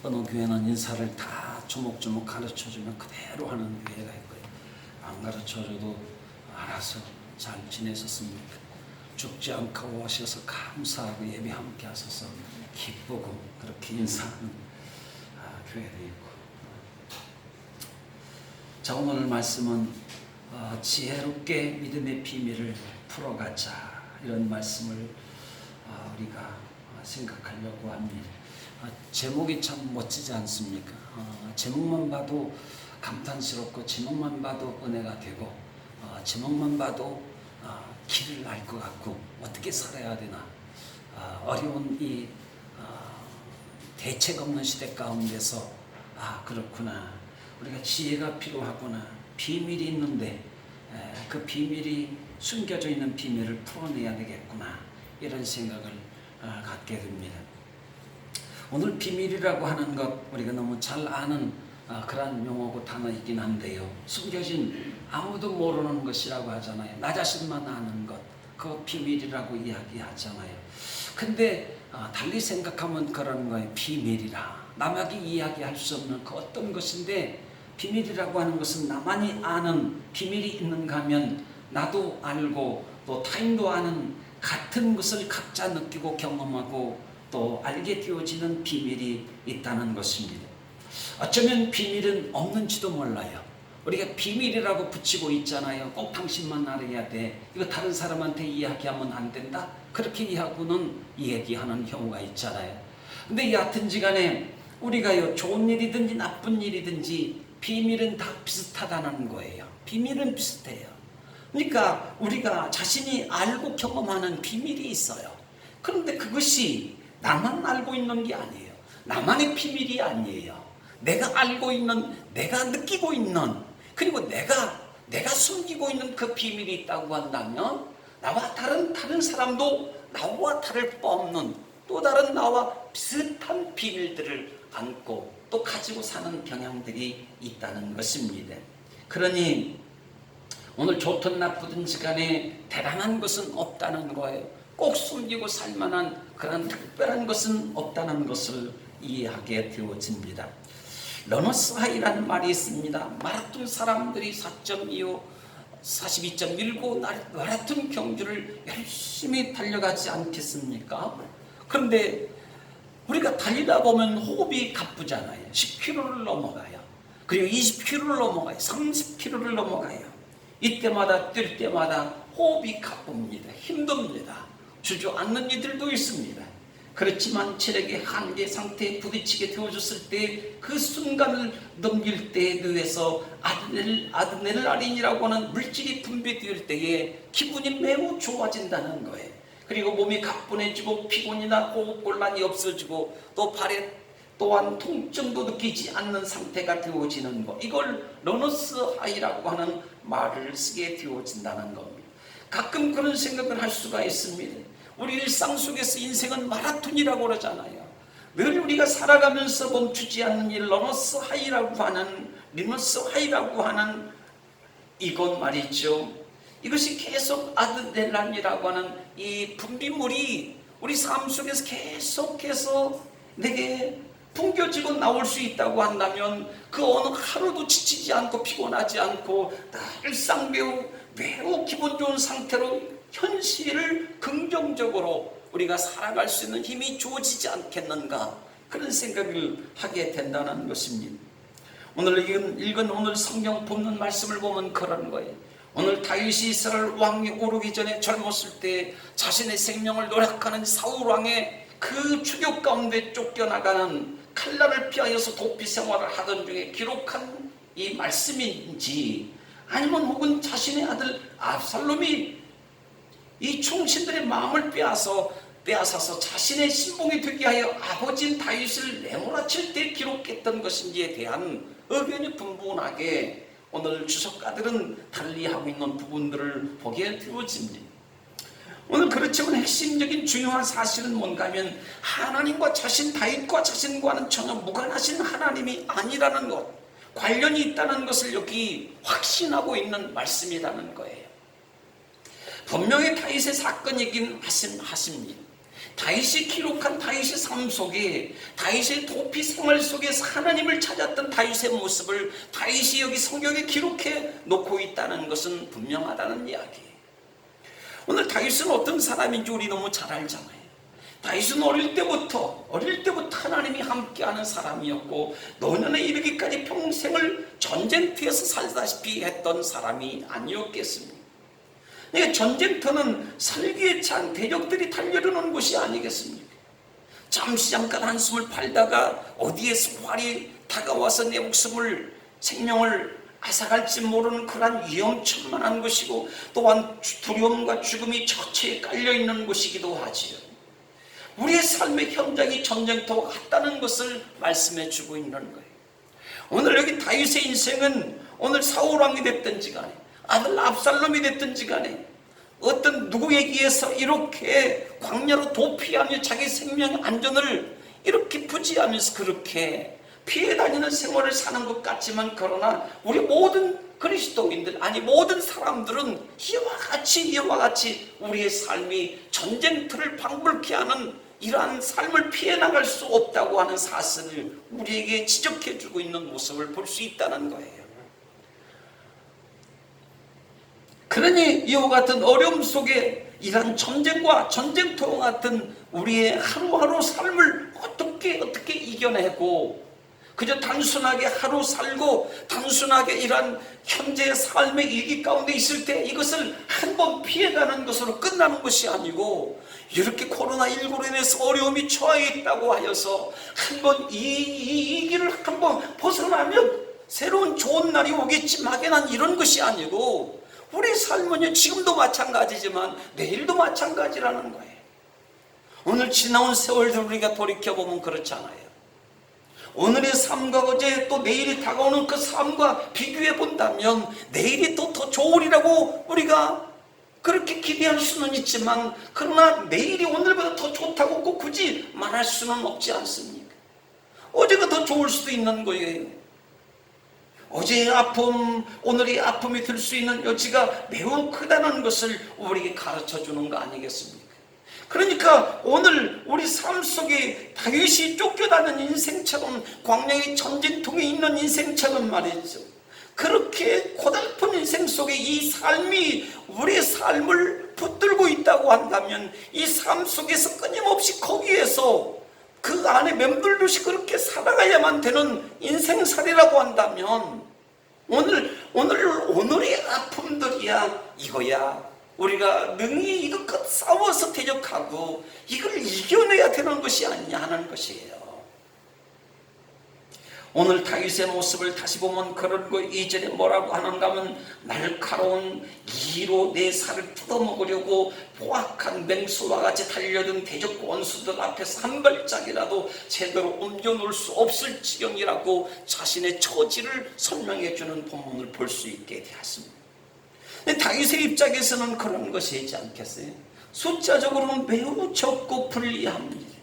어느 교회는 인사를 다 조목조목 가르쳐주면 그대로 하는 교회가 있고요. 안 가르쳐줘도 알아서 잘 지내셨습니까? 죽지 않고 오셔서 감사하고 예배 함께 하셔서 기쁘고 그렇게 인사하는 교회도 있고. 자, 오늘 말씀은 지혜롭게 믿음의 비밀을 풀어가자, 이런 말씀을 우리가 생각하려고 합니다. 제목이 참 멋지지 않습니까? 제목만 봐도 감탄스럽고, 제목만 봐도 은혜가 되고, 제목만 봐도 길을 알 것 같고, 어떻게 살아야 되나, 어려운 이 대책 없는 시대 가운데서 그렇구나, 우리가 지혜가 필요하구나, 비밀이 있는데 그 비밀이 숨겨져 있는 비밀을 풀어내야 되겠구나, 이런 생각을 갖게 됩니다. 오늘 비밀이라고 하는 것, 우리가 너무 잘 아는 그런 용어고 단어이긴 한데요, 숨겨진 아무도 모르는 것이라고 하잖아요. 나 자신만 아는 것, 그 비밀이라고 이야기하잖아요. 근데 달리 생각하면 그런 거예요. 비밀이라, 남에게 이야기할 수 없는 그 어떤 것인데, 비밀이라고 하는 것은 나만이 아는 비밀이 있는가 하면 나도 알고 또 타인도 아는 같은 것을 각자 느끼고 경험하고 또 알게 되어지는 비밀이 있다는 것입니다. 어쩌면 비밀은 없는지도 몰라요. 우리가 비밀이라고 붙이고 있잖아요. 꼭 당신만 알아야 돼, 이거 다른 사람한테 이야기하면 안 된다, 그렇게 얘기하는 경우가 있잖아요. 근데 여하튼지 간에 우리가 좋은 일이든지 나쁜 일이든지 비밀은 다 비슷하다는 거예요. 비밀은 비슷해요. 그러니까 우리가 자신이 알고 경험하는 비밀이 있어요. 그런데 그것이 나만 알고 있는 게 아니에요. 나만의 비밀이 아니에요. 내가 알고 있는, 내가 느끼고 있는, 그리고 내가 숨기고 있는 그 비밀이 있다고 한다면, 나와 다른 사람도 나와 다를 바 없는 또 다른 나와 비슷한 비밀들을 안고 또 가지고 사는 경향들이 있다는 것입니다. 그러니 오늘 좋든 나쁘든지 간에 대단한 것은 없다는 거예요. 꼭 숨기고 살만한 그런 특별한 것은 없다는 것을 이해하게 되어집니다. 러너스 하이라는 말이 있습니다. 마라톤 사람들이 4.25, 42.19 마라톤 경주를 열심히 달려가지 않겠습니까? 그런데 우리가 달리다 보면 호흡이 가쁘잖아요. 10km를 넘어가요. 그리고 20km를 넘어가요. 30km를 넘어가요. 이때마다 뛸 때마다 호흡이 가쁩니다. 힘듭니다. 주저앉는 이들도 있습니다. 그렇지만 체력의 한계 상태에 부딪히게 되어졌을 때, 그 순간을 넘길 때에 의해서 아드레날린이라고 하는 물질이 분비될 때에 기분이 매우 좋아진다는 거예요. 그리고 몸이 가뿐해지고 피곤이나 호흡곤란이 없어지고 또 발에 또한 통증도 느끼지 않는 상태가 되어지는 것, 이걸 러너스 하이라고 하는 말을 쓰게 되어진다는 겁니다. 가끔 그런 생각을 할 수가 있습니다. 우리 일상 속에서 인생은 마라톤이라고 그러잖아요. 늘 우리가 살아가면서 멈추지 않는 이 러너스 하이라고 하는 이것 말이죠. 이것이 계속 아드레날린이라고 하는 이 분비물이 우리 삶 속에서 계속해서 내게 풍겨지고 나올 수 있다고 한다면, 그 어느 하루도 지치지 않고 피곤하지 않고 늘상 매우 기분 좋은 상태로 현실을 긍정적으로 우리가 살아갈 수 있는 힘이 주어지지 않겠는가, 그런 생각을 하게 된다는 것입니다. 오늘 읽은 오늘 성경 본문 말씀을 보면 그런 거예요. 오늘 다윗이 이스라엘 왕이 오르기 전에 젊었을 때 자신의 생명을 노력하는 사울 왕의 그 추격 가운데 쫓겨나가는, 칼날을 피하여서 도피 생활을 하던 중에 기록한 이 말씀인지, 아니면 혹은 자신의 아들 압살롬이 이 충신들의 마음을 빼앗아서 자신의 신봉이 되게 하여 아버지인 다윗을 내몰아칠 때 기록했던 것인지에 대한 의견이 분분하게 오늘 주석가들은 달리하고 있는 부분들을 보게 되어집니다. 오늘 그렇지만 핵심적인 중요한 사실은 뭔가 하면, 하나님과 다윗과 자신과는 전혀 무관하신 하나님이 아니라는 것, 관련이 있다는 것을 여기 확신하고 있는 말씀이라는 거예요. 분명히 다윗의 사건이긴 하십니다. 다윗이 기록한 다윗의 삶 속에, 다윗의 도피 생활 속에서 하나님을 찾았던 다윗의 모습을 다윗이 여기 성경에 기록해 놓고 있다는 것은 분명하다는 이야기예요. 오늘 다윗은 어떤 사람인지 우리 너무 잘 알잖아요. 다윗은 어릴 때부터 하나님이 함께하는 사람이었고, 노년에 이르기까지 평생을 전쟁터에서 살다시피 했던 사람이 아니었겠습니까? 전쟁터는 살기에 찬 대적들이 달려드는 곳이 아니겠습니까? 잠시 잠깐 한숨을 팔다가 어디에서 활이 다가와서 내 생명을 앗아갈지 모르는 그러한 위험천만한 것이고, 또한 두려움과 죽음이 처체에 깔려있는 곳이기도 하지요. 우리의 삶의 현장이 전쟁터와 같다는 것을 말씀해 주고 있는 거예요. 오늘 여기 다윗의 인생은 오늘 사울왕이 됐든지 간에 아들 압살롬이 됐든지 간에 어떤 누구에 의해서 이렇게 광야로 도피하며 자기 생명 안전을 이렇게 부지하면서 그렇게 피해 다니는 생활을 사는 것 같지만, 그러나 우리 모든 그리스도인들, 아니 모든 사람들은 이와 같이 우리의 삶이 전쟁터를 방불케 하는 이러한 삶을 피해 나갈 수 없다고 하는 사실을 우리에게 지적해 주고 있는 모습을 볼 수 있다는 거예요. 그러니 이와 같은 어려움 속에 이러한 전쟁과 전쟁터와 같은 우리의 하루하루 삶을 어떻게 이겨내고, 그저 단순하게 하루 살고 단순하게 이러한 현재의 삶의 일기 가운데 있을 때 이것을 한번 피해가는 것으로 끝나는 것이 아니고, 이렇게 코로나19로 인해서 어려움이 처해 있다고 하여서 한번 이 길을 한번 벗어나면 새로운 좋은 날이 오겠지 막연한 이런 것이 아니고, 우리 삶은 지금도 마찬가지지만 내일도 마찬가지라는 거예요. 오늘 지나온 세월들 우리가 돌이켜보면 그렇잖아요. 오늘의 삶과 어제 또 내일이 다가오는 그 삶과 비교해 본다면 내일이 또 더 좋으리라고 우리가 그렇게 기대할 수는 있지만, 그러나 내일이 오늘보다 더 좋다고 꼭 굳이 말할 수는 없지 않습니까? 어제가 더 좋을 수도 있는 거예요. 어제의 아픔, 오늘의 아픔이 들 수 있는 여지가 매우 크다는 것을 우리에게 가르쳐 주는 거 아니겠습니까? 그러니까 오늘 우리 삶 속에 다윗이 쫓겨다니는 인생처럼, 광야의 전쟁통에 있는 인생처럼 말이죠, 그렇게 고달픈 인생 속에 이 삶이 우리의 삶을 붙들고 있다고 한다면, 이 삶 속에서 끊임없이 거기에서 그 안에 맴돌듯이 그렇게 살아가야만 되는 인생살이라고 한다면, 오늘의 아픔들이야 이거야 우리가 능히 이것과 싸워서 대적하고 이걸 이겨내야 되는 것이 아니냐 하는 것이에요. 오늘 다윗의 모습을 다시 보면 그런 거 2절에 뭐라고 하는가 하면, 날카로운 이로 내 살을 뜯어먹으려고 포악한 맹수와 같이 달려든 대적 원수들 앞에서 한 발짝이라도 제대로 옮겨놓을 수 없을 지경이라고 자신의 처지를 설명해 주는 본문을 볼 수 있게 되었습니다. 다윗의 입장에서는 그런 것이지 않겠어요? 숫자적으로는 매우 적고 불리합니다.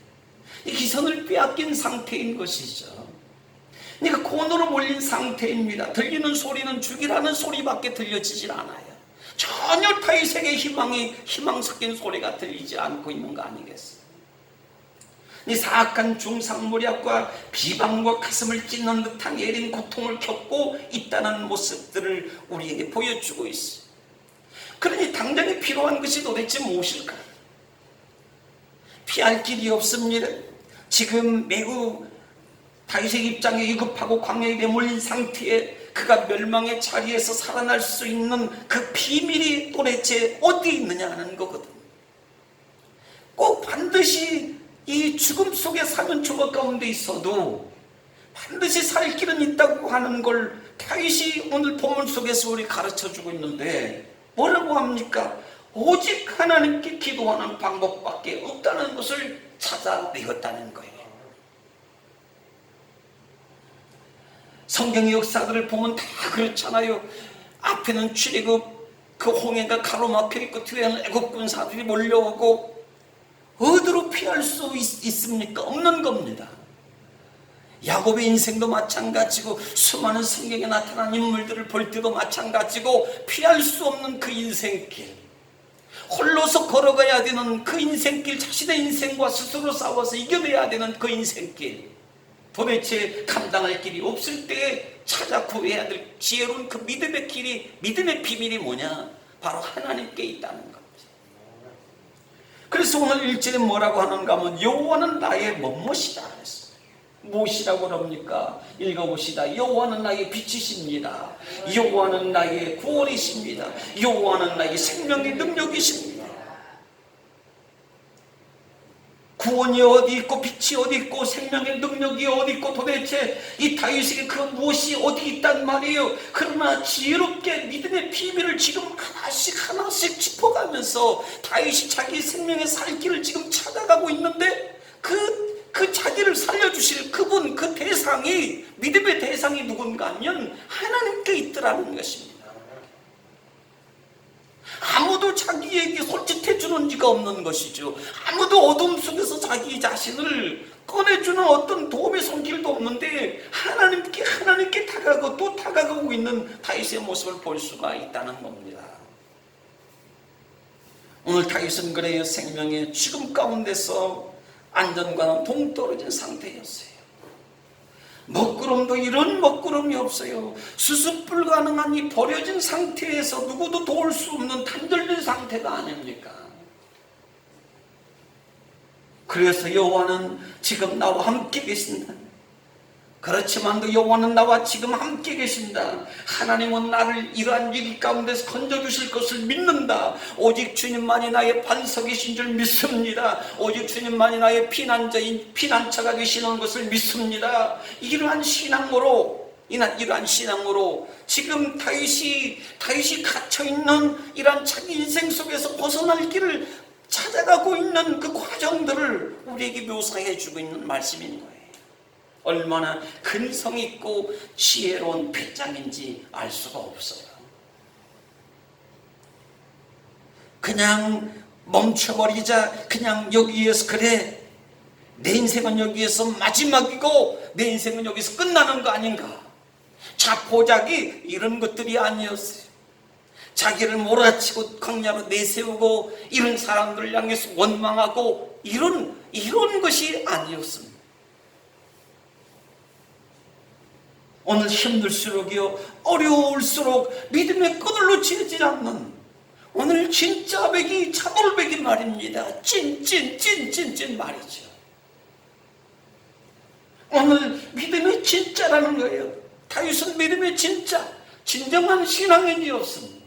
이 기선을 빼앗긴 상태인 것이죠. 그러니까 곤으로 몰린 상태입니다. 들리는 소리는 죽이라는 소리밖에 들려지질 않아요. 전혀 다윗에게 희망 섞인 소리가 들리지 않고 있는 거 아니겠어요? 이 사악한 중상모략과 비방과 가슴을 찢는 듯한 예린 고통을 겪고 있다는 모습들을 우리에게 보여주고 있어요. 그러니 당장에 필요한 것이 도대체 무엇일까요? 피할 길이 없습니다. 지금 매우 다윗의 입장에 위급하고 광야에 내몰린 상태에 그가 멸망의 자리에서 살아날 수 있는 그 비밀이 도대체 어디 있느냐 하는 거거든. 꼭 반드시 이 죽음 속에 사는 조각 가운데 있어도 반드시 살 길은 있다고 하는 걸 다윗이 오늘 본문 속에서 우리 가르쳐주고 있는데, 뭐라고 합니까? 오직 하나님께 기도하는 방법밖에 없다는 것을 찾아내었다는 거예요. 성경의 역사들을 보면 다 그렇잖아요. 앞에는 출애굽, 그 홍해가 가로막혀 있고 뒤에는 애굽 군사들이 몰려오고, 어디로 피할 수 있습니까? 없는 겁니다. 야곱의 인생도 마찬가지고, 수많은 성경에 나타난 인물들을 볼 때도 마찬가지고, 피할 수 없는 그 인생길. 홀로서 걸어가야 되는 그 인생길, 자신의 인생과 스스로 싸워서 이겨내야 되는 그 인생길, 도대체 감당할 길이 없을 때 찾아 구해야 될 지혜로운 그 믿음의 길이, 믿음의 비밀이 뭐냐? 바로 하나님께 있다는 겁니다. 그래서 오늘 1절에 뭐라고 하는가 하면 여호와는 나의 뭐뭇이다 했어요. 무엇이라고 그럽니까? 읽어봅시다. 여호와는 나의 빛이십니다. 여호와는 나의 구원이십니다. 여호와는 나의 생명의 능력이십니다. 구원이 어디 있고 빛이 어디 있고 생명의 능력이 어디 있고 도대체 이 다윗에게 그 무엇이 어디 있단 말이에요. 그러나 지혜롭게 믿음의 비밀을 지금 하나씩 하나씩 짚어가면서 다윗이 자기 생명의 살 길을 지금 찾아가고 있는데 그 자기를 살려주실 그분, 그 대상이, 믿음의 대상이 누군가 하면 하나님께 있더라는 것입니다. 아무도 자기에게 손짓해 주는 이가 없는 것이죠. 아무도 어둠 속에서 자기 자신을 꺼내주는 어떤 도움의 손길도 없는데 하나님께 다가가고 또 다가가고 있는 다윗의 모습을 볼 수가 있다는 겁니다. 오늘 다윗은 그래요. 생명의 죽음 가운데서 안전과는 동떨어진 상태였어요. 먹구름도 이런 먹구름이 없어요. 수습 불가능한 이 버려진 상태에서 누구도 도울 수 없는 단절된 상태가 아닙니까? 그래서 여호와는 지금 나와 함께 계신다. 그렇지만도 여호와는 나와 지금 함께 계신다. 하나님은 나를 이러한 위기 가운데서 건져주실 것을 믿는다. 오직 주님만이 나의 반석이신 줄 믿습니다. 오직 주님만이 나의 피난처가 되시는 것을 믿습니다. 이러한 신앙으로 지금 다윗이 갇혀있는 이러한 자기 인생 속에서 벗어날 길을 찾아가고 있는 그 과정들을 우리에게 묘사해 주고 있는 말씀인 거예요. 얼마나 근성 있고 지혜로운 배짱인지 알 수가 없어요. 그냥 멈춰버리자, 그냥 여기에서 그래, 내 인생은 여기에서 마지막이고 내 인생은 여기서 끝나는 거 아닌가? 자포자기 이런 것들이 아니었어요. 자기를 몰아치고 광야로 내세우고 이런 사람들을 향해서 원망하고 이런 것이 아니었습니다. 오늘 힘들수록이요, 어려울수록 믿음의 끈을 놓치지 않는 오늘 진짜 백이 차돌백이 말입니다. 찐 말이죠. 오늘 믿음의 진짜라는 거예요. 다윗은 믿음의 진정한 신앙인이었습니다.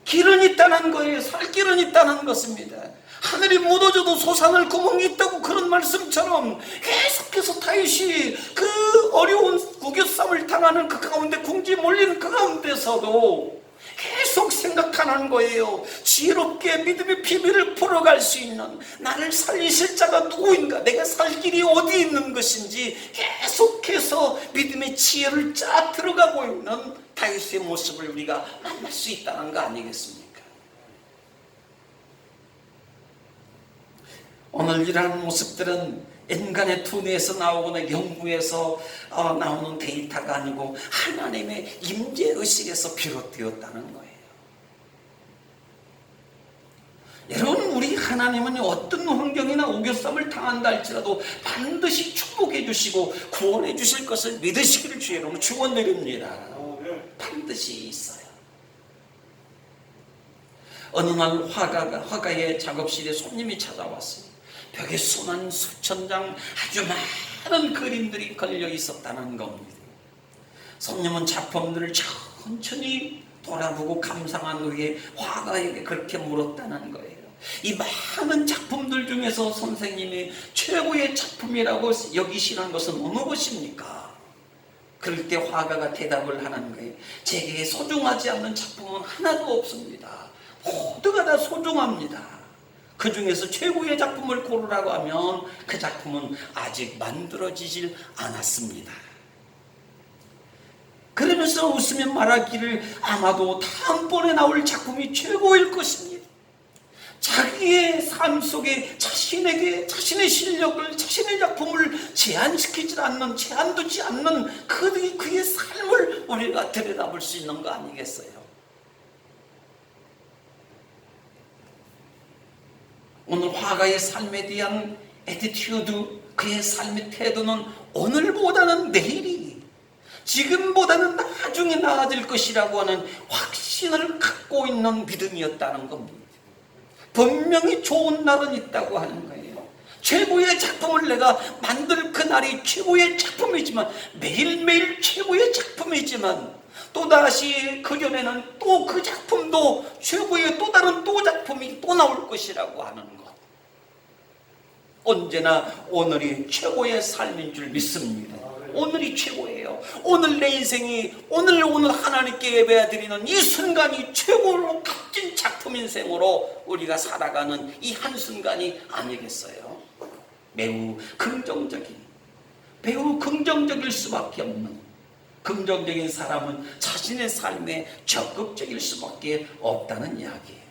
길은 있다는 거예요. 살 길은 있다는 것입니다. 하늘이 무너져도 솟아날 구멍이 있다고, 그런 말씀처럼 계속해서 다윗이 그 어려운 우겨쌈을 당하는 그 가운데, 궁지 몰리는 그 가운데서도 계속 생각하는 거예요. 지혜롭게 믿음의 비밀을 풀어갈 수 있는, 나를 살리실 자가 누구인가, 내가 살 길이 어디 있는 것인지 계속해서 믿음의 지혜를 짜 들어가고 있는 다윗의 모습을 우리가 만날 수 있다는 거 아니겠습니까? 오늘 이러한 모습들은 인간의 두뇌에서 나오거나 연구에서 나오는 데이터가 아니고 하나님의 임재의식에서 비롯되었다는 거예요. 여러분, 우리 하나님은 어떤 환경이나 오겨쌈을 당한다 할지라도 반드시 축복해 주시고 구원해 주실 것을 믿으시기를 주의 이름으로 축원드립니다. 반드시 있어요. 어느 날 화가의 작업실에 손님이 찾아왔어요. 벽에 수만 수천 장 아주 많은 그림들이 걸려 있었다는 겁니다. 손님은 작품들을 천천히 돌아보고 감상한 후에 화가에게 그렇게 물었다는 거예요. 이 많은 작품들 중에서 선생님이 최고의 작품이라고 여기시는 것은 어느 것입니까? 그럴 때 화가가 대답을 하는 거예요. 제게 소중하지 않는 작품은 하나도 없습니다. 모두가 다 소중합니다. 그 중에서 최고의 작품을 고르라고 하면 그 작품은 아직 만들어지질 않았습니다. 그러면서 웃으며 말하기를 아마도 다음번에 나올 작품이 최고일 것입니다. 자기의 삶 속에 자신의 실력을, 자신의 작품을 제한시키지 않는, 제한 두지 않는 그의 삶을 우리가 들여다볼 수 있는 거 아니겠어요? 오늘 화가의 삶에 대한 애티튜드, 그의 삶의 태도는 오늘보다는 내일이, 지금보다는 나중에 나아질 것이라고 하는 확신을 갖고 있는 믿음이었다는 겁니다. 분명히 좋은 날은 있다고 하는 거예요. 최고의 작품을 내가 만들 그날이 최고의 작품이지만, 매일매일 최고의 작품이지만, 또다시 그전에는 또 그 작품도 최고의 또 다른 또 작품이 또 나올 것이라고 하는 것. 언제나 오늘이 최고의 삶인 줄 믿습니다. 오늘이 최고예요. 오늘 내 인생이, 오늘 하나님께 예배드리는 이 순간이 최고로 값진 작품 인생으로 우리가 살아가는 이 한순간이 아니겠어요? 매우 긍정적일 수밖에 없는, 긍정적인 사람은 자신의 삶에 적극적일 수밖에 없다는 이야기예요.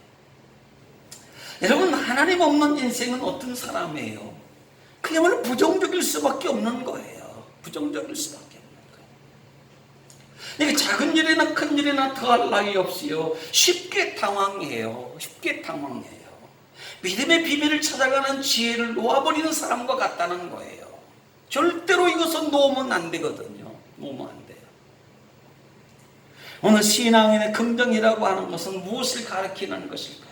여러분, 하나님 없는 인생은 어떤 사람이에요? 그야말로 부정적일 수밖에 없는 거예요. 부정적일 수밖에 없는 거예요. 작은 일이나 큰 일이나 더할 나위 없이요, 쉽게 당황해요. 믿음의 비밀을 찾아가는 지혜를 놓아버리는 사람과 같다는 거예요. 절대로 이것은 놓으면 안 되거든요. 놓으면 안 돼요. 오늘 신앙인의 긍정이라고 하는 것은 무엇을 가리키는 것일까요?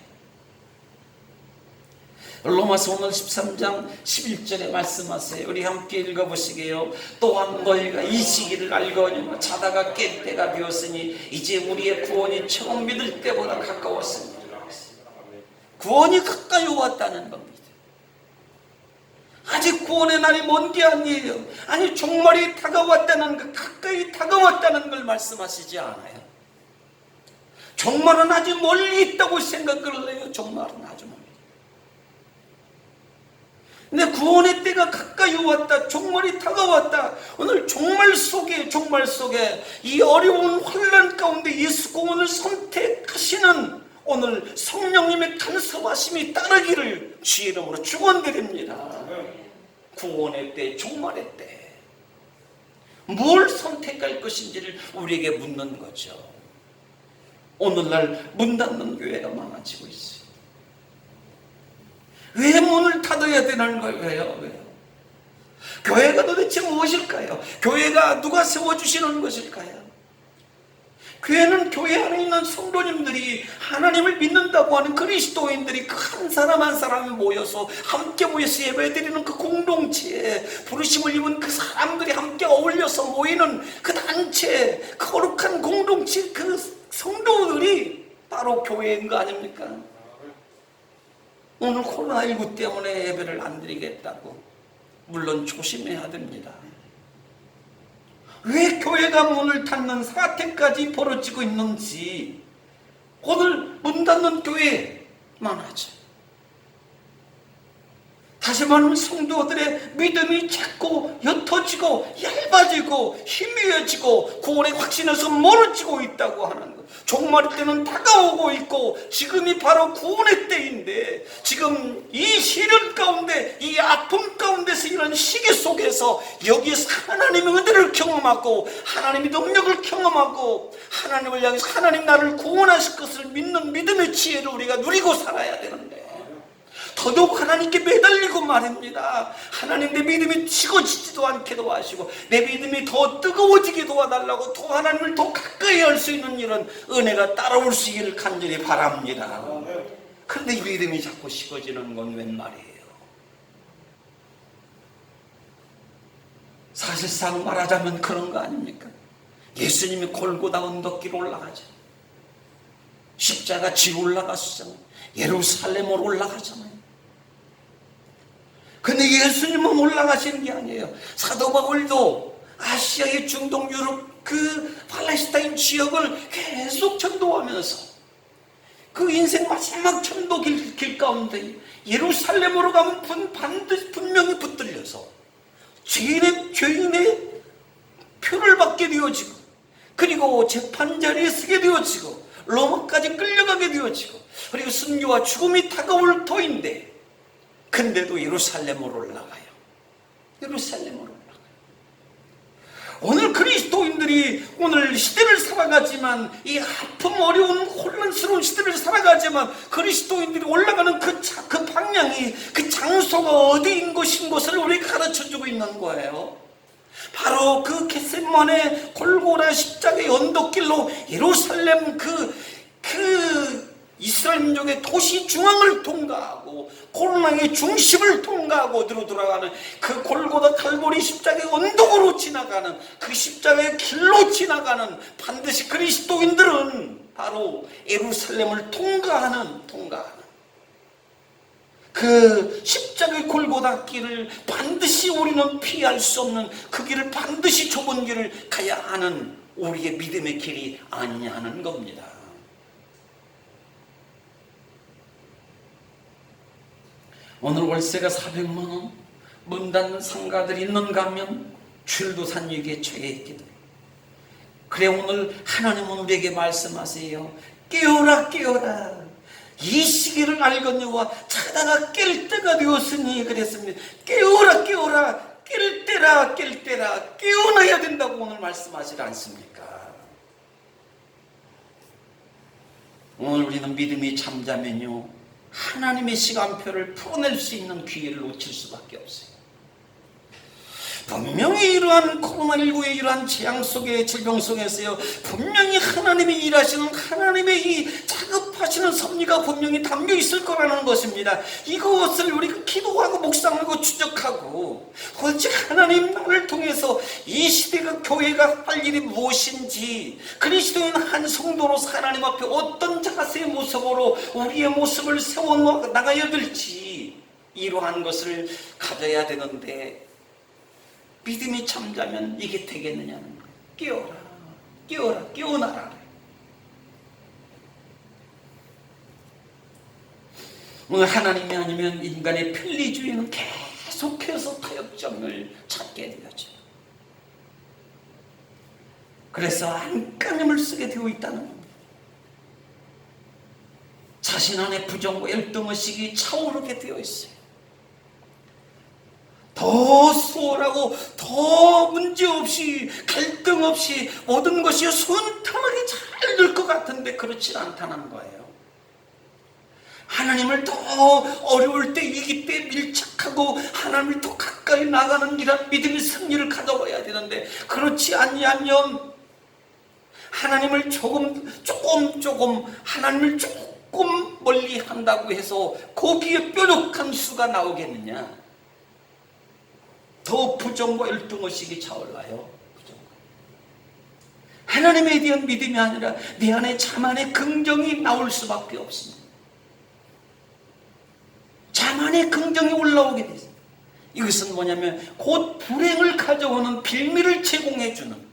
로마서 오늘 13장 11절에 말씀하세요. 우리 함께 읽어보시게요. 또한 너희가 이 시기를 알거니와 자다가 깰 때가 되었으니 이제 우리의 구원이 처음 믿을 때보다 가까웠습니다. 구원이 가까이 왔다는 겁니다. 아직 구원의 날이 먼 게 아니에요. 아니, 종말이 다가왔다는 것, 가까이 다가왔다는 걸 말씀하시지 않아요. 종말은 아직 멀리 있다고 생각을 해요. 종말은 아주 멀리. 근데 구원의 때가 가까이 왔다, 종말이 다가왔다. 오늘 종말 속에 이 어려운 혼란 가운데 예수 구원을 선택하시는 오늘 성령님의 간섭하심이 따르기를 주의 이름으로 축원드립니다. 구원의 때, 종말의 때 뭘 선택할 것인지를 우리에게 묻는 거죠. 오늘날 문 닫는 교회가 많아지고 있어요. 왜 문을 닫아야 되는 거예요? 왜요? 교회가 도대체 무엇일까요? 교회가 누가 세워주시는 것일까요? 교회는 교회 안에 있는 성도님들이, 하나님을 믿는다고 하는 그리스도인들이 그 한 사람 한 사람이 모여서 함께 모여서 예배드리는 그 공동체, 부르심을 입은 그 사람들이 함께 어울려서 모이는 그 단체, 그 거룩한 공동체, 그 성도들이 바로 교회인 거 아닙니까? 오늘 코로나19 때문에 예배를 안 드리겠다고, 물론 조심해야 됩니다. 왜 교회가 문을 닫는 사태까지 벌어지고 있는지, 오늘 문 닫는 교회 많아져. 다시 말하면 성도들의 믿음이 자꾸 옅어지고 얇아지고 희미해지고 구원의 확신에서 멀어지고 있다고 하는 것. 종말의 때는 다가오고 있고 지금이 바로 구원의 때인데, 지금 이 시련 가운데, 이 아픔 가운데서, 이런 시기 속에서 여기에서 하나님의 은혜를 경험하고 하나님의 능력을 경험하고 하나님을 향해서 하나님 나를 구원하실 것을 믿는 믿음의 지혜를 우리가 누리고 살아야 되는데, 더더욱 하나님께 매달리고 말입니다. 하나님, 내 믿음이 식어지지도 않게 도와주시고 내 믿음이 더 뜨거워지게 도와달라고, 더 하나님을 더 가까이 할 수 있는 이런 은혜가 따라올 수 있기를 간절히 바랍니다. 그런데 이 믿음이 자꾸 식어지는 건 웬 말이에요? 사실상 말하자면 그런 거 아닙니까? 예수님이 골고다 언덕길 올라가죠. 십자가 지고 올라가시잖아요. 예루살렘으로 올라가잖아요. 근데 예수님은 올라가시는 게 아니에요. 사도 바울도 아시아의 중동, 유럽, 그 팔레스타인 지역을 계속 전도하면서 그 인생 마지막 전도 길 가운데 예루살렘으로 가면 반드시 분명히 붙들려서 죄인의 표를 받게 되어지고, 그리고 재판 자리에 서게 되어지고, 로마까지 끌려가게 되어지고, 그리고 순교와 죽음이 다가올 터인데, 근데도 예루살렘으로 올라가요. 예루살렘으로 올라가요. 오늘 그리스도인들이 오늘 시대를 살아가지만, 이 아픔, 어려운 혼란스러운 시대를 살아가지만, 그리스도인들이 올라가는 그 방향 분명히 그 장소가 어디인 것을 우리가 가르쳐주고 있는 거예요. 바로 그 겟세마네 골고라 십자가의 언덕길로 예루살렘 그 이스라엘 민족의 도시 중앙을 통과하고 코로나의 중심을 통과하고 어디로 돌아가는 그 골고다 칼보리 십자가의 언덕으로 지나가는 그 십자가의 길로 지나가는 반드시 그리스도인들은 바로 예루살렘을 통과하는 그 십자가의 골고다 길을 반드시 우리는 피할 수 없는 그 길을 반드시 좁은 길을 가야 하는 우리의 믿음의 길이 아니냐 하는 겁니다. 오늘 월세가 400만 원, 문 닫는 상가들이 있는가 하면 줄도산 위기에 처해 있기도 해요. 그래 오늘 하나님은 우리에게 말씀하세요. 깨어라 깨어라. 이 시기를 알거니와 자다가 깰 때가 되었으니 그랬습니다. 깨어라 깨어라. 깰 때라 깰 때라. 깨어나야 된다고 오늘 말씀하시지 않습니까? 오늘 우리는 믿음이 잠자면요 하나님의 시간표를 풀어낼 수 있는 기회를 놓칠 수밖에 없어요. 분명히 이러한 코로나19의 이러한 재앙 속에 질병 속에서요 분명히 하나님이 일하시는 하나님의 이 자급하시는 섭리가 분명히 담겨 있을 거라는 것입니다. 이것을 우리가 기도하고 묵상하고 추적하고 오직 하나님 나를 통해서 이 시대가 교회가 할 일이 무엇인지 그리스도인 한 성도로서 하나님 앞에 어떤 자세의 모습으로 우리의 모습을 세워나가야 될지 이러한 것을 가져야 되는데 믿음이 잠자면 이게 되겠느냐는 거예요. 깨어라 깨어라 깨어나라. 오늘 하나님이 아니면 인간의 편리주의는 계속해서 타협점을 찾게 되었죠. 그래서 안간힘을 쓰게 되어 있다는 겁니다. 자신 안에 부정과 열등의식이 차오르게 되어 있어요. 더 수월하고 더 문제없이 갈등 없이 모든 것이 순탄하게 잘 될 것 같은데 그렇지 않다는 거예요. 하나님을 더 어려울 때 위기 때 밀착하고 하나님을 더 가까이 나가는 이런 믿음의 승리를 가져와야 되는데 그렇지 않냐면 하나님을 조금 하나님을 조금 멀리 한다고 해서 거기에 뾰족한 수가 나오겠느냐. 더 부정과 열등의식이 차올라요. 하나님에 대한 믿음이 아니라 내 안에 자만의 긍정이 나올 수밖에 없습니다. 자만의 긍정이 올라오게 되죠. 이것은 뭐냐면 곧 불행을 가져오는 빌미를 제공해주는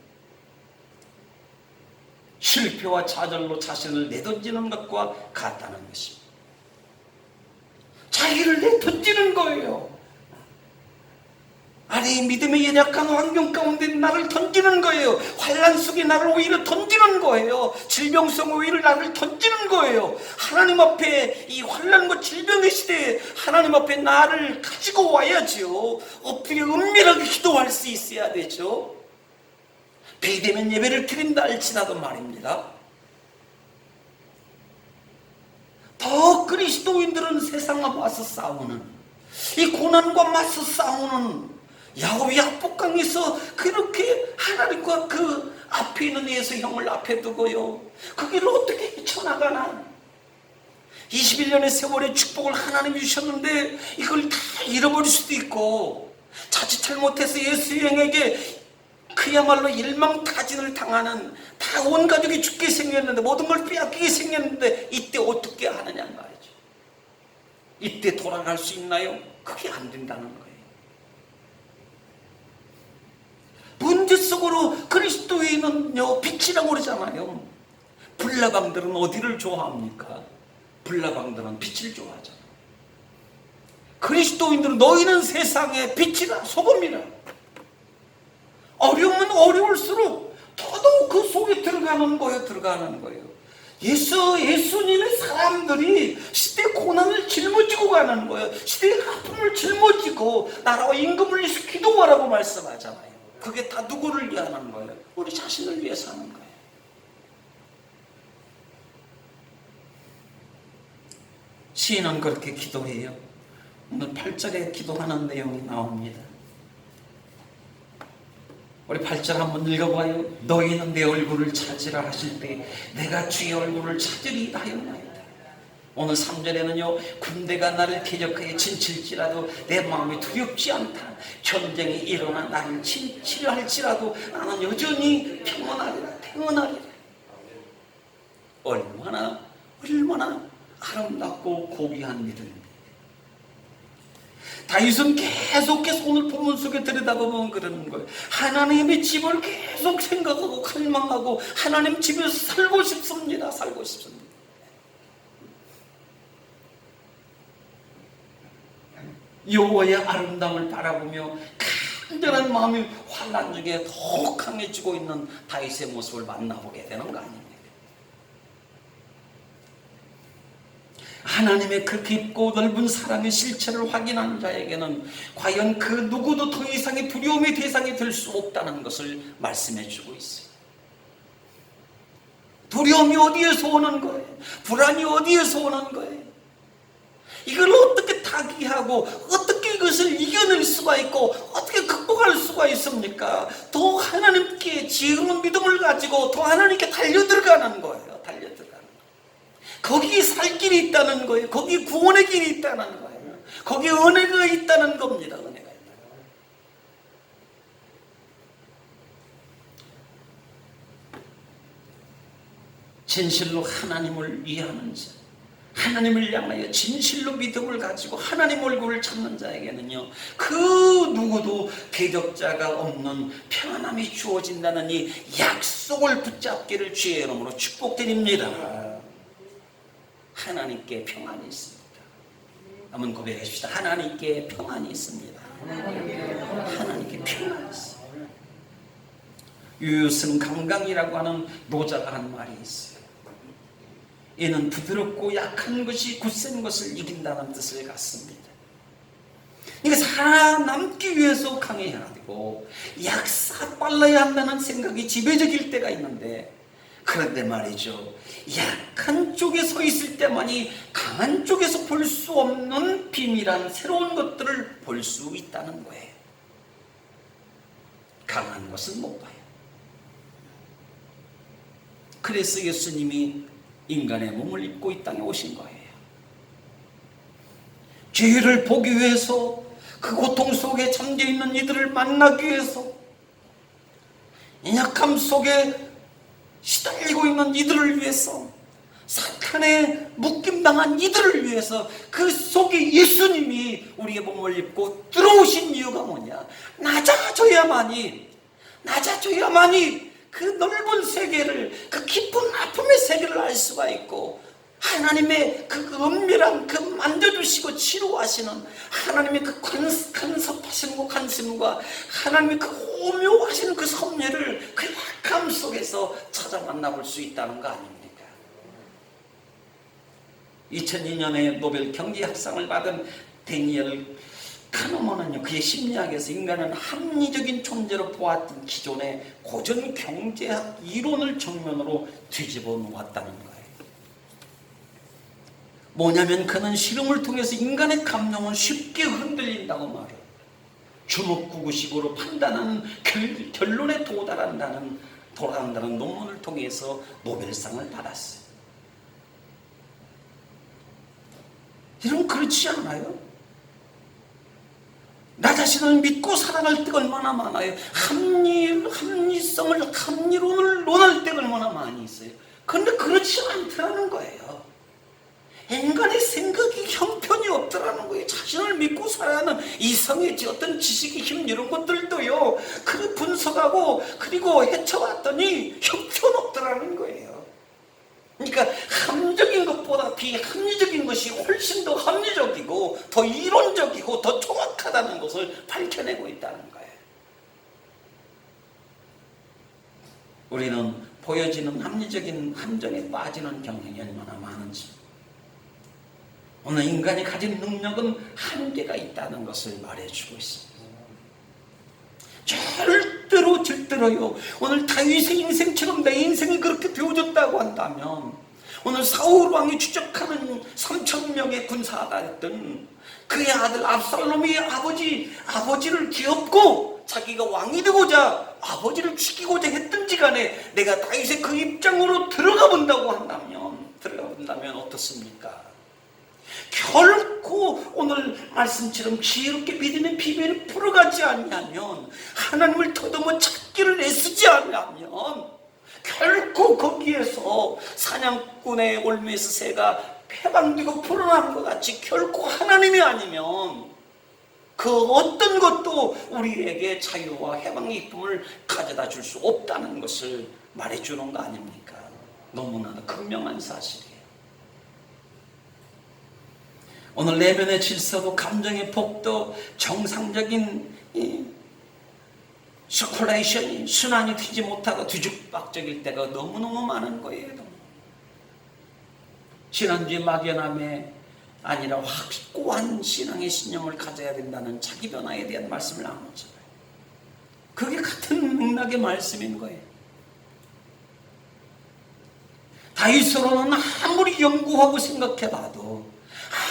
실패와 좌절로 자신을 내던지는 것과 같다는 것입니다. 자기를 내던지는 거예요. 아니 믿음의 연약한 환경 가운데 나를 던지는 거예요. 환난 속에 나를 오히려 던지는 거예요. 질병성 오히려 나를 던지는 거예요. 하나님 앞에 이 환난과 질병의 시대에 하나님 앞에 나를 가지고 와야죠. 엎드려 은밀하게 기도할 수 있어야 되죠. 비대면 예배를 드린다 할지라도 말입니다. 더 그리스도인들은 세상과 맞서 싸우는 이 고난과 맞서 싸우는 야곱이 압복강에서 그렇게 하나님과 그 앞에 있는 예수 형을 앞에 두고요 그 길을 어떻게 헤쳐나가나. 21년의 세월의 축복을 하나님이 주셨는데 이걸 다 잃어버릴 수도 있고 자칫 잘못해서 예수 형에게 그야말로 일망타진을 당하는 다 온 가족이 죽게 생겼는데 모든 걸 빼앗기게 생겼는데 이때 어떻게 하느냐 말이죠. 이때 돌아갈 수 있나요? 그게 안 된다는 거예요. 문제 속으로 그리스도인은요 빛이라고 그러잖아요. 불나방들은 어디를 좋아합니까? 불나방들은 빛을 좋아하잖아요. 그리스도인들은 너희는 세상의 빛이라 소금이라. 어려우면 어려울수록 더더욱 그 속에 들어가는 거예요. 예수님의 사람들이 시대 고난을 짊어지고 가는 거예요. 시대의 아픔을 짊어지고 나라와 임금을 위해서 기도하라고 말씀하잖아요. 그게 다 누구를 위하는 거예요? 우리 자신을 위해서 하는 거예요. 시인은 그렇게 기도해요. 오늘 8절에 기도하는 내용이 나옵니다. 우리 8절 한번 읽어봐요. 너희는 내 얼굴을 찾으라 하실 때 내가 주의 얼굴을 찾으리이다 하였나이다. 오늘 3절에는요, 군대가 나를 대적하여 진칠지라도 내 마음이 두렵지 않다. 전쟁이 일어나 나를 치려 할지라도 나는 여전히 평안하리라. 얼마나 아름답고 고귀한 믿음입니다. 다윗은 계속해서 오늘 본문 속에 들여다보면 그러는 거예요. 하나님의 집을 계속 생각하고 갈망하고 하나님 집에서 살고 싶습니다. 여호와의 아름다움을 바라보며 간절한 마음이 환난 중에 더욱 강해지고 있는 다윗의 모습을 만나보게 되는 거 아닙니까? 하나님의 그 깊고 넓은 사랑의 실체를 확인한 자에게는 과연 그 누구도 더 이상의 두려움의 대상이 될 수 없다는 것을 말씀해 주고 있어요. 두려움이 어디에서 오는 거예요? 불안이 어디에서 오는 거예요? 이걸 어떻게 타개하고 어떻게 이것을 이겨낼 수가 있고 어떻게 극복할 수가 있습니까? 더 하나님께 지혜로운 믿음을 가지고 더 하나님께 달려들어가는 거예요. 거기에 살 길이 있다는 거예요. 거기에 구원의 길이 있다는 거예요. 거기에 은혜가 있다는 겁니다. 은혜가 있다. 진실로 하나님을 위하는 자, 하나님을 향하여 진실로 믿음을 가지고 하나님 얼굴을 찾는 자에게는요, 그 누구도 대적자가 없는 평안함이 주어진다는 이 약속을 붙잡기를 주의 이름으로 축복드립니다. 하나님께 평안이 있습니다. 한번 고백하십시다. 하나님께 평안이 있습니다. 하나님께 평안이 있습니다. 유유승 강강이라고 하는 노자가 한 말이 있어요. 이는 부드럽고 약한 것이 굳센 것을 이긴다는 뜻을 갖습니다. 그러니까 살아남기 위해서 강해야 되고 약사 빨라야 한다는 생각이 지배적일 때가 있는데, 그런데 말이죠, 약한 쪽에 서 있을 때만이 강한 쪽에서 볼 수 없는 비밀한 새로운 것들을 볼 수 있다는 거예요. 강한 것은 못 봐요. 그래서 예수님이 인간의 몸을 입고 이 땅에 오신 거예요. 죄를 보기 위해서, 그 고통 속에 잠겨있는 이들을 만나기 위해서, 연약함 속에 시달리고 있는 이들을 위해서, 사탄에 묶임당한 이들을 위해서 그 속에 예수님이 우리의 몸을 입고 들어오신 이유가 뭐냐? 낮아져야만이 그 넓은 세계를, 그 깊은 아픔의 세계를 알 수가 있고, 하나님의 그 은밀한 그 만져주시고 치료하시는 하나님의 그 간섭하시는 그 관심과 하나님의 그 오묘하시는 그 섭리를 그 약함 속에서 찾아 만나볼 수 있다는 거 아닙니까? 2002년에 노벨 경제학상을 받은 데니엘 카노먼은요, 그의 심리학에서 인간은 합리적인 존재로 보았던 기존의 고전 경제학 이론을 정면으로 뒤집어 놓았다는 거예요. 뭐냐면 그는 실험을 통해서 인간의 감정은 쉽게 흔들린다고 말해요. 주먹구구식으로 판단하는 결론에 도달한다는 논문을 통해서 노벨상을 받았어요. 여러분, 그렇지 않아요? 나 자신을 믿고 살아갈 때가 얼마나 많아요. 합리론을 논할 때가 얼마나 많이 있어요. 그런데 그렇지 않더라는 거예요. 인간의 생각이 형편이 없더라는 거예요. 자신을 믿고 살아야 하는 이성의 어떤 지식의 힘, 이런 것들도요, 그 분석하고 그리고 헤쳐봤더니 형편없더라는 거예요. 그러니까 합리적인 것보다 비합리적인 것이 훨씬 더 합리적이고 더 이론적이고 더 정확하다는 것을 밝혀내고 있다는 거예요. 우리는 보여지는 합리적인 함정에 빠지는 경향이 얼마나 많은지, 오늘 인간이 가진 능력은 한계가 있다는 것을 말해주고 있습니다. 절대로요, 오늘 다윗의 인생처럼 내 인생이 그렇게 되어졌다고 한다면, 오늘 사울 왕이 추적하는 3,000명의 군사가 했던 그의 아들 압살롬이 아버지를 뒤엎고 자기가 왕이 되고자 아버지를 죽이고자 했든지 간에 내가 다윗의 그 입장으로 들어가 본다고 한다면 어떻습니까? 결코 오늘 말씀처럼 지혜롭게 믿음의 비밀을 풀어가지 않냐면, 하나님을 더듬어 찾기를 애쓰지 않으면 결코 거기에서 사냥꾼의 올무에서 새가 패방되고 불어난 것 같이 결코 하나님이 아니면 그 어떤 것도 우리에게 자유와 해방의 기쁨을 가져다 줄 수 없다는 것을 말해주는 거 아닙니까? 너무나 극명한 사실이에요. 오늘 내면의 질서도 감정의 폭도 정상적인 서큘레이션이 순환이 되지 못하고 뒤죽박죽일 때가 너무너무 많은 거예요. 지난주에 막연함에 아니라 확고한 신앙의 신념을 가져야 된다는 자기 변화에 대한 말씀을 나눴잖아요. 그게 같은 맥락의 말씀인 거예요. 다윗으로는 아무리 연구하고 생각해봐도,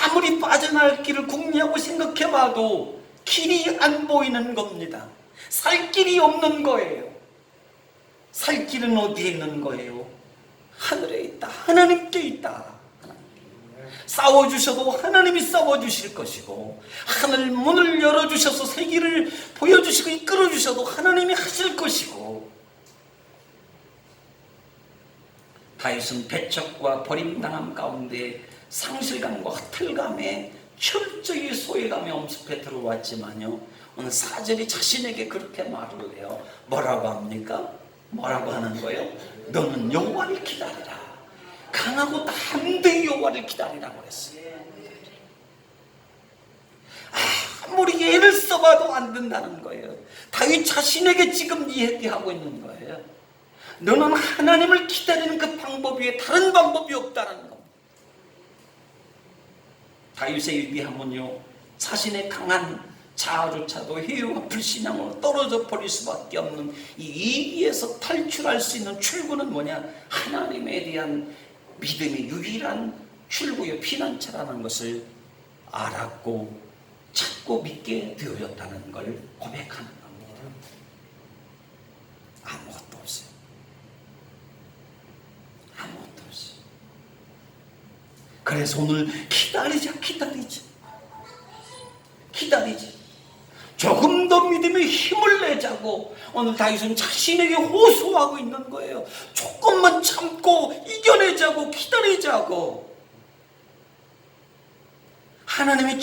아무리 빠져나갈 길을 궁리하고 생각해봐도 길이 안 보이는 겁니다. 살 길이 없는 거예요. 살 길은 어디에 있는 거예요? 하늘에 있다. 하나님께 있다. 싸워주셔도 하나님이 싸워주실 것이고, 하늘 문을 열어주셔서 새 길을 보여주시고 이끌어주셔도 하나님이 하실 것이고, 다윗은 배척과 버림당함 가운데 상실감과 허탈감에 철저히 소외감에 엄습해 들어왔지만요, 오늘 4절이 자신에게 그렇게 말을 해요. 뭐라고 합니까? 뭐라고 하는 거예요? 너는 여호와를 기다리라. 강하고 담대히 여호와를 기다리라고 그랬어요. 아무리 애를 써봐도 안 된다는 거예요. 다윗 자신에게 지금 얘기하고 있는 거예요. 너는 하나님을 기다리는 그 방법 외에 다른 방법이 없다는 겁니다. 다윗의 위대함은요, 자신의 강한 자아조차도 해유와 불신앙으로 떨어져 버릴 수밖에 없는 이 위기에서 탈출할 수 있는 출구는 뭐냐? 하나님에 대한 믿음이 유일한 출구요 피난처라는 것을 알았고 찾고 믿게 되어졌다는 걸 고백하는 겁니다. 아무것도 없어요. 아무것도 없어요. 그래서 오늘 기다리자. 조금 더 믿음의 힘을 내자고 오늘 다윗은 자신에게 호소하고 있는 거예요. 조금만 참고 이겨내자고, 기다리자고. 하나님이